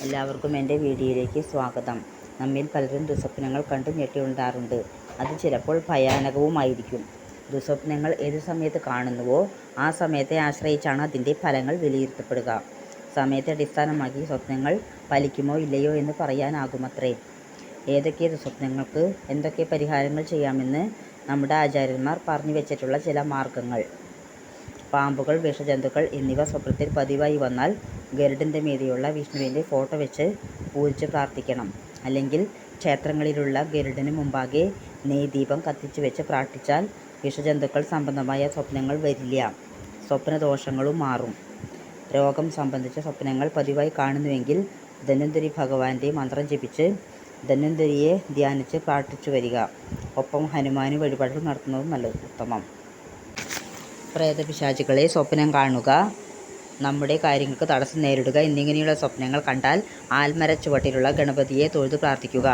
എല്ലാവർക്കും എൻ്റെ വീഡിയോയിലേക്ക് സ്വാഗതം. നമ്മിൽ പലരും ദുസ്വപ്നങ്ങൾ കണ്ട് ഞെട്ടിയുണ്ടാറുണ്ട്. അത് ചിലപ്പോൾ ഭയാനകവുമായിരിക്കും. ദുസ്വപ്നങ്ങൾ ഏത് സമയത്ത് കാണുന്നുവോ ആ സമയത്തെ ആശ്രയിച്ചാണ് അതിൻ്റെ ഫലങ്ങൾ വിലയിരുത്തപ്പെടുക. സമയത്തെ അടിസ്ഥാനമാക്കി സ്വപ്നങ്ങൾ ഫലിക്കുമോ ഇല്ലയോ എന്ന് പറയാനാകുമത്രേ. ഏതൊക്കെ ദുസ്വപ്നങ്ങൾക്ക് എന്തൊക്കെ പരിഹാരങ്ങൾ ചെയ്യാമെന്ന് നമ്മുടെ ആചാര്യന്മാർ പറഞ്ഞു വെച്ചിട്ടുള്ള ചില മാർഗങ്ങൾ. പാമ്പുകൾ, വിഷജന്തുക്കൾ എന്നിവ സ്വപ്നത്തിൽ പതിവായി വന്നാൽ ഗരുഡൻ്റെ മീതെയുള്ള വിഷ്ണുവിൻ്റെ ഫോട്ടോ വെച്ച് പൂജിച്ച് പ്രാർത്ഥിക്കണം. അല്ലെങ്കിൽ ക്ഷേത്രങ്ങളിലുള്ള ഗരുഡന് മുമ്പാകെ നെയ്ദീപം കത്തിച്ചു വെച്ച് പ്രാർത്ഥിച്ചാൽ വിഷജന്തുക്കൾ സംബന്ധമായ സ്വപ്നങ്ങൾ വരില്ല. സ്വപ്നദോഷങ്ങളും മാറും. രോഗം സംബന്ധിച്ച സ്വപ്നങ്ങൾ പതിവായി കാണുന്നുവെങ്കിൽ ധന്വന്തരി ഭഗവാന്റെ മന്ത്രം ജപിച്ച് ധന്വന്തരിയെ ധ്യാനിച്ച് പ്രാർത്ഥിച്ചു വരിക. ഒപ്പം ഹനുമാന് വഴിപാടുകൾ നടത്തുന്നതും ഉത്തമം. പ്രേതപിശാചുക്കളെ സ്വപ്നം കാണുക, നമ്മുടെ കാര്യങ്ങൾക്ക് തടസ്സം നേരിടുക എന്നിങ്ങനെയുള്ള സ്വപ്നങ്ങൾ കണ്ടാൽ ആൽമരച്ചുവട്ടിലുള്ള ഗണപതിയെ തൊഴുതു പ്രാർത്ഥിക്കുക.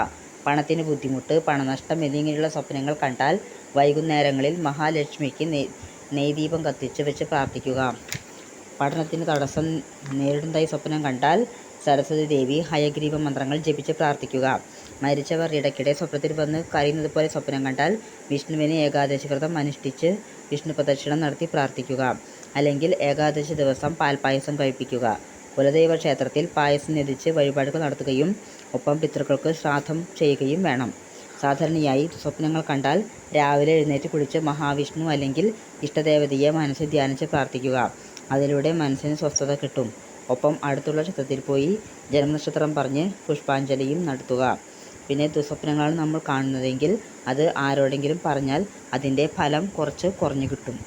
പണത്തിന് ബുദ്ധിമുട്ട്, പണനഷ്ടം എന്നിങ്ങനെയുള്ള സ്വപ്നങ്ങൾ കണ്ടാൽ വൈകുന്നേരങ്ങളിൽ മഹാലക്ഷ്മിക്ക് നെയ്ദീപം കത്തിച്ച് വെച്ച് പ്രാർത്ഥിക്കുക. പഠനത്തിന് തടസ്സം നേരിടുന്നതായി സ്വപ്നം കണ്ടാൽ സരസ്വതി ദേവി ഹയഗ്രീവ മന്ത്രങ്ങൾ ജപിച്ച് പ്രാർത്ഥിക്കുക. മരിച്ചവർ ഇടയ്ക്കിടെ സ്വപ്നത്തിൽ വന്ന് കരയുന്നത് പോലെ സ്വപ്നം കണ്ടാൽ വിഷ്ണുവിന് ഏകാദശി വ്രതം അനുഷ്ഠിച്ച് വിഷ്ണു പ്രദക്ഷിണം നടത്തി പ്രാർത്ഥിക്കുക. അല്ലെങ്കിൽ ഏകാദശി ദിവസം പാൽപ്പായസം കഴിപ്പിക്കുക. കുലദൈവ ക്ഷേത്രത്തിൽ പായസം നെതിച്ച് വഴിപാടുകൾ നടത്തുകയും ഒപ്പം പിതൃക്കൾക്ക് ശ്രാദ്ധം ചെയ്യുകയും വേണം. സാധാരണയായി സ്വപ്നങ്ങൾ കണ്ടാൽ രാവിലെ എഴുന്നേറ്റ് കുളിച്ച് മഹാവിഷ്ണു അല്ലെങ്കിൽ ഇഷ്ടദേവതയെ മനസ്സിൽ ധ്യാനിച്ച് പ്രാർത്ഥിക്കുക. അതിലൂടെ മനസ്സിന് സ്വസ്ഥത കിട്ടും. ഒപ്പം അടുത്തുള്ള ക്ഷേത്രത്തിൽ പോയി ജന്മനക്ഷത്രം പറഞ്ഞ് പുഷ്പാഞ്ജലിയും നടത്തുക. പിന്നെ ദുസ്വപ്നങ്ങളാണ് നമ്മൾ കാണുന്നതെങ്കിൽ അത് ആരോടെങ്കിലും പറഞ്ഞാൽ അതിൻ്റെ ഫലം കുറഞ്ഞു കിട്ടും.